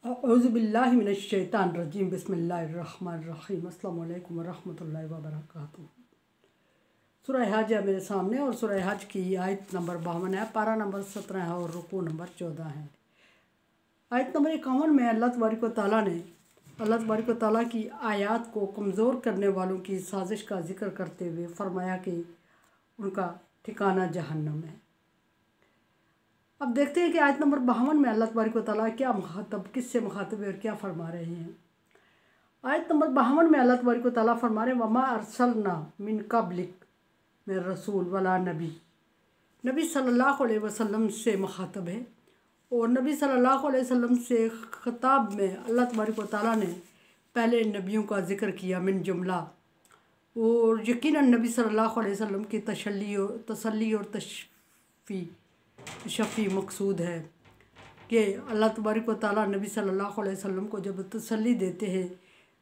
औज़ुबिल्लाहि मिनश्शैतानिर्रजीम बिस्मिल्लाहिर्रहमानिर्रहीम अस्सलामु अलैकुम वरहमतुल्लाहि वबरकातुहू। सूरह हज है मेरे सामने और सूरह हज की आयत नंबर 52 है, पारा नंबर 17 है और रुकू नंबर 14 है। आयत नंबर 51 में अल्लाह तबारक व तआला ने ताला की आयत को कमज़ोर करने वालों की साजिश का जिक्र करते हुए फरमाया कि उनका ठिकाना जहन्नम है। अब देखते हैं कि आयत नंबर 52 में अल्लाह तबारक व तआला क्या किससे मुखातब है और क्या फरमा रहे हैं। आयत नंबर 52 में अल्लाह तबारक व तआला फरमा रहे हैं, वमा अरसलना मिन कब्लिक में रसूल वला नबी सल्लल्लाहु अलैहि वसल्लम से मुखातब है। और नबी सल्लल्लाहु अलैहि वसल्लम से ख़िताब में अल्लाह तबारक व तआला ने पहले नबियों का जिक्र किया मिन जुमला, और यकीनन नबी सल्लल्लाहु अलैहि वसल्लम की तसल्ली और शफ़ी मकसूद है कि अल्लाह तबारक व तआला नबी सल्लल्लाहु अलैहि वसल्लम को जब तसल्ली देते हैं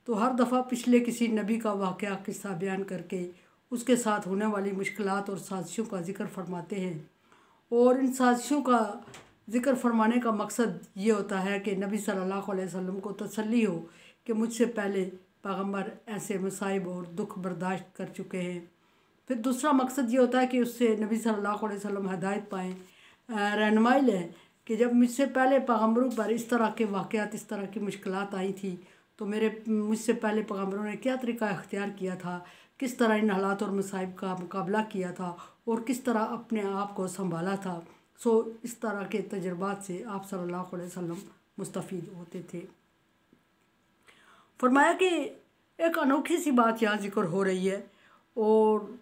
तो हर दफ़ा पिछले किसी नबी का वाक़या किस्सा बयान करके उसके साथ होने वाली मुश्किलात और साजिशों का जिक्र फरमाते हैं। और इन साजिशों का जिक्र फरमाने का मकसद ये होता है कि नबी सल्लल्लाहु अलैहि वसल्लम को तसल्ली हो कि मुझसे पहले पैगम्बर ऐसे मसाइब और दुख बर्दाश्त कर चुके हैं। फिर दूसरा मकसद ये होता है कि उससे नबी सल्लल्लाहु अलैहि वसल्लम हिदायत पाएँ, रहनुमाई लें कि जब मुझसे पहले पैगम्बरों पर इस तरह के वाक़यात, इस तरह की मुश्किलात आई थी तो मुझसे पहले पैगम्बरों ने क्या तरीका इख्तियार किया था, किस तरह इन हालात और मसाइब का मुकाबला किया था और किस तरह अपने आप को संभाला था। इस तरह के तजुर्बात से आप सल्लल्लाहु अलैहि वसल्लम मुस्तफ़ीद होते थे। फरमाया कि एक अनोखी सी बात यहाँ जिक्र हो रही है, और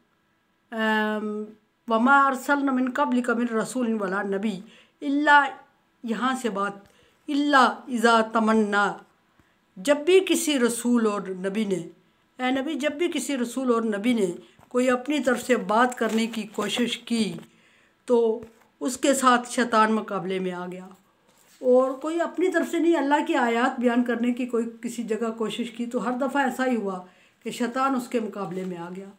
वमा अरसलना मिन कब्लिका मिन रसूल वला नबी इल्ला, यहाँ से बात इल्ला इज़ा तमन्ना, जब भी किसी रसूल और नबी ने, नबी जब भी किसी रसूल और नबी ने कोई अपनी तरफ से बात करने की कोशिश की तो उसके साथ शैतान मुकाबले में आ गया। और कोई अपनी तरफ से नहीं, अल्लाह की आयत बयान करने की कोई किसी जगह कोशिश की तो हर दफ़ा ऐसा ही हुआ कि शैतान उसके मुकाबले में आ गया।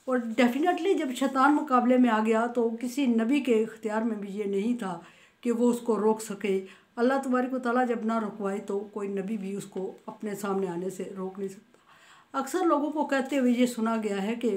और डेफिनेटली जब शैतान मुकाबले में आ गया तो किसी नबी के इख्तियार में भी ये नहीं था कि वो उसको रोक सके। अल्लाह तबारक व तआला जब ना रुकवाए तो कोई नबी भी उसको अपने सामने आने से रोक नहीं सकता। अक्सर लोगों को कहते हुए ये सुना गया है कि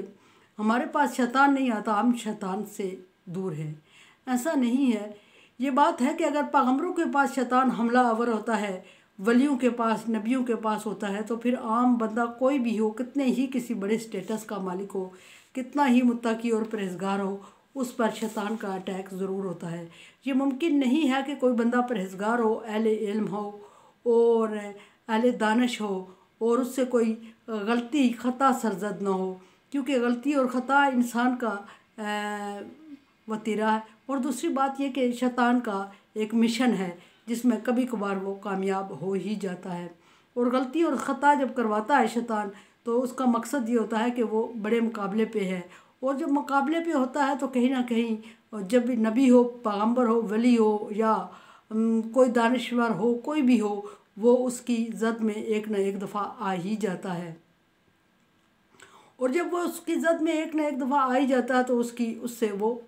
हमारे पास शैतान नहीं आता, हम शैतान से दूर हैं। ऐसा नहीं है। ये बात है कि अगर पैगम्बरों के पास शैतान हमला आवर होता है, वलियों के पास, नबियों के पास होता है, तो फिर आम बंदा कोई भी हो, कितने ही किसी बड़े स्टेटस का मालिक हो, कितना ही मुत्तकी और परहेज़गार हो, उस पर शैतान का अटैक ज़रूर होता है। ये मुमकिन नहीं है कि कोई बंदा परहेज़गार हो, अहले इल्म हो और अहले दानिश हो और उससे कोई गलती ख़ता सरजद ना हो, क्योंकि गलती और ख़ता इंसान का वतीरा है। और दूसरी बात यह कि शैतान का एक मिशन है जिसमें कभी कभार वो कामयाब हो ही जाता है। और गलती और ख़ता जब करवाता है शैतान तो उसका मकसद ये होता है कि वो बड़े मुकाबले पे है, और जब मुकाबले पे होता है तो कहीं ना कहीं जब भी नबी हो, पैगम्बर हो, वली हो या कोई दानिश्वर हो, कोई भी हो, वो उसकी जद में एक ना एक दफ़ा आ ही जाता है। और जब वो उसकी जद में एक ना एक दफ़ा आ ही जाता है तो उससे वो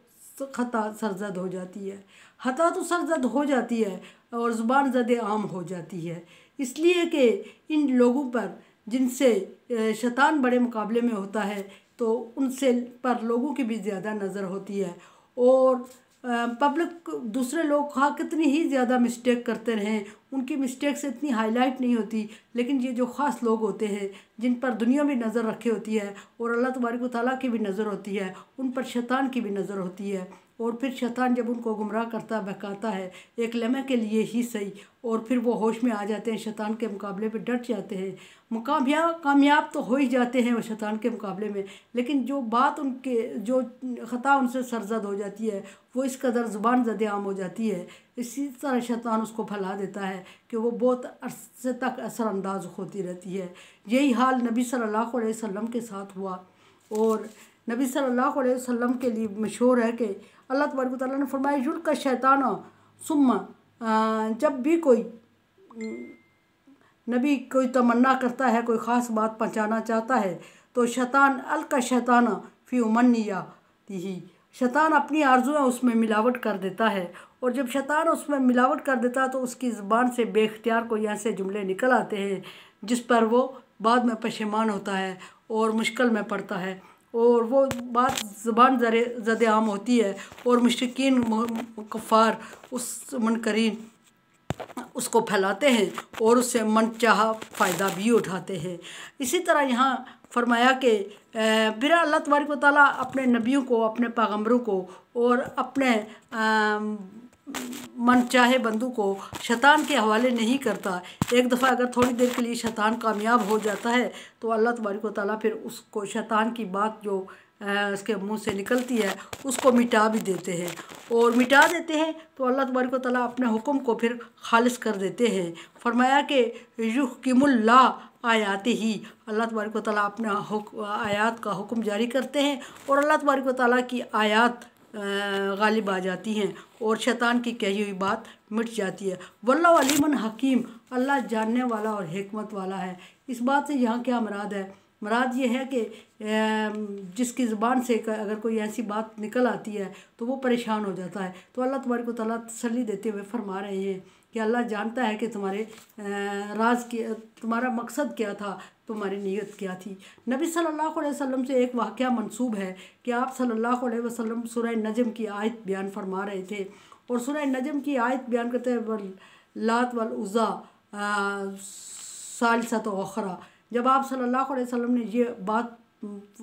ख़ता सरजद हो जाती है। ख़ता तो सरजद हो जाती है और ज़ुबान ज़द आम हो जाती है, इसलिए कि इन लोगों पर जिनसे शैतान बड़े मुकाबले में होता है तो उनसे पर लोगों की भी ज़्यादा नज़र होती है। और पब्लिक, दूसरे लोग हाँ कितनी ही ज़्यादा मिस्टेक करते रहें, उनकी मिस्टेक से इतनी हाईलाइट नहीं होती, लेकिन ये जो ख़ास लोग होते हैं जिन पर दुनिया भी नज़र रखी होती है और अल्लाह तबारक व तआला की भी नज़र होती है, उन पर शैतान की भी नज़र होती है। और फिर शैतान जब उनको गुमराह करता बहकाता है एक लम्हे के लिए ही सही, और फिर वो होश में आ जाते हैं, शैतान के मुकाबले पे डट जाते हैं, कामयाब तो हो ही जाते हैं वो शैतान के मुकाबले में। लेकिन जो बात उनके, जो ख़ता उनसे सरजद हो जाती है वो इस कदर ज़ुबान ज़द आम हो जाती है, इसी तरह शैतान उसको फैला देता है कि वो बहुत अरसे तक असरअंदाज होती रहती है। यही हाल नबी सल्लल्लाहु अलैहि वसल्लम के साथ हुआ। और नबी सल्लल्लाहु अलैहि वसल्लम के लिए मशहूर है कि अल्लाह तबारक व तआला ने फरमाया, युल्का शैतान सुम्मा, जब भी कोई नबी कोई तमन्ना करता है, कोई ख़ास बात पहुँचाना चाहता है तो शैतान अलका शैतान फ़ी उमनिया ही, शैतान अपनी आरज़ुएँ उसमें मिलावट कर देता है और जब शैतान उसमें मिलावट कर देता है तो उसकी ज़बान से बेख्तियार कोई ऐसे जुमले निकल आते हैं जिस पर वो बाद में पशेमान होता है और मुश्किल में पड़ता है, और वो बात ज़बान ज़द-ए-आम होती है और मुशरिकीन कुफ़ार उस मुनकरीन उसको फैलाते हैं और उससे मनचाहा फ़ायदा भी उठाते हैं। इसी तरह यहाँ फरमाया कि फिर अल्लाह तबारक व तआला अपने नबियों को, अपने पैगम्बरों को और अपने मनचाहे बंदों को शैतान के हवाले नहीं करता। एक दफ़ा अगर थोड़ी देर के लिए शैतान कामयाब हो जाता है तो अल्लाह तबारक व तआला फिर उसको शैतान की बात जो उसके मुंह से निकलती है उसको मिटा भी देते हैं, और मिटा देते हैं तो अल्लाह तबारक व तआला अपने हुक्म को फिर खालिस कर देते हैं। फरमाया कि युहकिमुल्लाह आयाते ही, अल्लाह तबारक व तआला अपना आयात का हुक्म जारी करते हैं और अल्लाह तबारक व तआला की आयात गालिब आ जाती हैं और शैतान की कही हुई बात मिट जाती है। वल्लाहु अलीमुन हकीम, अल्लाह जानने वाला और हिकमत वाला है। इस बात से यहाँ क्या मुराद है? मुराद ये है कि जिसकी ज़ुबान से अगर कोई ऐसी बात निकल आती है तो वो परेशान हो जाता है, तो अल्लाह तबारक व तआला तसल्ली देते हुए फरमा रहे हैं कि अल्लाह जानता है कि तुम्हारे राज की, तुम्हारा मकसद क्या था, तुम्हारी नीयत क्या थी। नबी सल्लल्लाहु अलैहि वसल्लम से एक वाक़या मंसूब है कि आप सल्लल्लाहु अलैहि वसल्लम सूरह नजम की आयत बयान फरमा रहे थे, और सूरह नजम की आयत बयान करते हैं लात वल उज़्ज़ा सालिसत उख़रा। जब आप सल्लल्लाहु अलैहि वसल्लम ने ये बात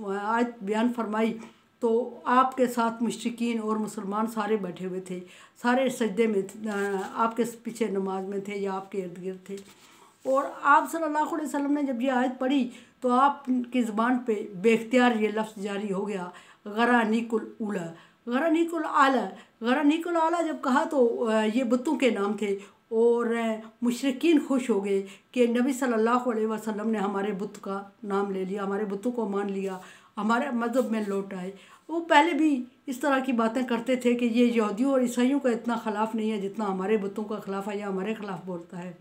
आयत बयान फरमाई तो आपके साथ मुशरिकीन और मुसलमान सारे बैठे हुए थे, सारे सजदे में आपके पीछे नमाज में थे या आपके इर्द गिर्द थे। और आप सल्लल्लाहु अलैहि वसल्लम ने जब ये आयत पढ़ी तो आपकी ज़बान पे बेख्तियार ये लफ्ज़ जारी हो गया, गरानिकुल उला, गरानिकुल आला। गरानिकुल आला जब कहा तो ये बुतों के नाम थे, और मुशरिकीन खुश हो गए कि नबी सल्लल्लाहु अलैहि वसल्लम ने हमारे बुत का नाम ले लिया, हमारे बुतों को मान लिया, हमारे मज़हब में लौट आए। वो पहले भी इस तरह की बातें करते थे कि ये यहूदियों और ईसाइयों का इतना ख़िलाफ़ नहीं है जितना हमारे बुतों का ख़िलाफ़ है या हमारे ख़िलाफ़ बोलता है।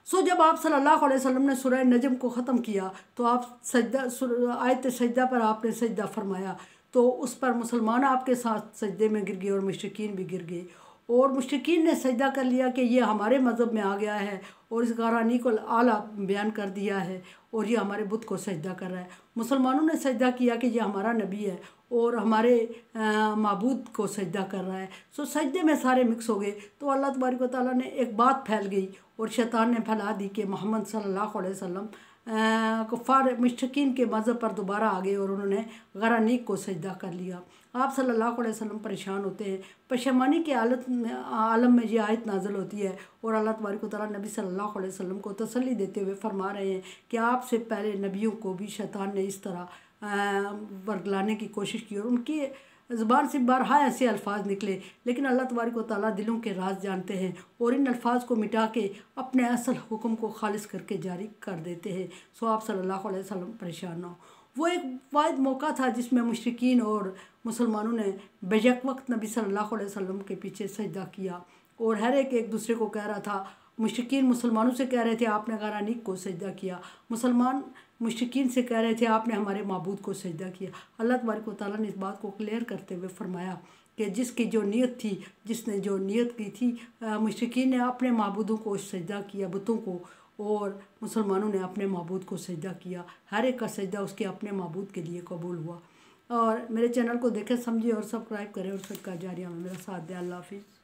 सो जब आप सल्लल्लाहु अलैहि वसल्लम ने सूरह नजम को ख़त्म किया तो आप सजदा आयत सजदा पर आपने सजदा फरमाया तो उस पर मुसलमान आपके साथ सजदे में गिर गए और मुशरिकीन भी गिर गए, और मुशरिकीन ने सजदा कर लिया कि ये हमारे मज़हब में आ गया है और इस गारानी को आला बयान कर दिया है और ये हमारे बुत को सजदा कर रहा है। मुसलमानों ने सजदा किया कि ये हमारा नबी है और हमारे माबूद को सजदा कर रहा है। सो सजदे में सारे मिक्स हो गए तो अल्लाह तबारक व तआला ने एक बात फैल गई और शैतान ने फैला दी कि मोहम्मद सल्लल्लाहु अलैहि वसल्लम कुफ़ार मुशरिकीन के मज़हब पर दोबारा आ गए और उन्होंने गरानीक को सजदा कर लिया। आप सल्लल्लाहु अलैहि वसल्लम परेशान होते हैं, पशेमानी के आलम में ये आयत नाज़िल होती है और अल्लाह तबारक व तआला नबी सल्लल्लाहु अलैहि वसल्लम को तसल्ली देते हुए फरमा रहे हैं कि आपसे पहले नबियों को भी शैतान ने इस तरह वर्गलाने की कोशिश की और उनकी ज़ुबान से बारहा ऐसे अल्फाज निकले, लेकिन अल्लाह तबारक व तआला दिलों के राज जानते हैं और इन अल्फाज को मिटा के अपने असल हुक्म को खालिस करके जारी कर देते हैं। सो आप सल्लल्लाहु अलैहि वसल्लम परेशान ना हो। वो एक वाहिद मौका था जिसमें मुशरिकीन और मुसलमानों ने बेशक वक्त नबी सल्लल्लाहु अलैहि वसल्लम के पीछे सजदा किया और हर एक दूसरे को कह रहा था। मुशरिकीन मुसलमानों से कह रहे थे आपने गारानीक को सजदा किया, मुसलमान मुशरिकीन से कह रहे थे आपने हमारे माबूद को सजदा किया। अल्लाह तबारक व तआला ने इस बात को क्लियर करते हुए फरमाया कि जिसकी जो नीयत थी, जिसने जो नीयत की थी, मुशरिकीन ने अपने माबूदों को सजदा किया, बुतों को, और मुसलमानों ने अपने माबूद को सजदा किया। हर एक का सजदा उसके अपने माबूद के लिए कबूल हुआ। और मेरे चैनल को देखें, समझिए और सब्सक्राइब करें और सदका जारिया में मेरा साथ दें। अल्लाह हाफिज़।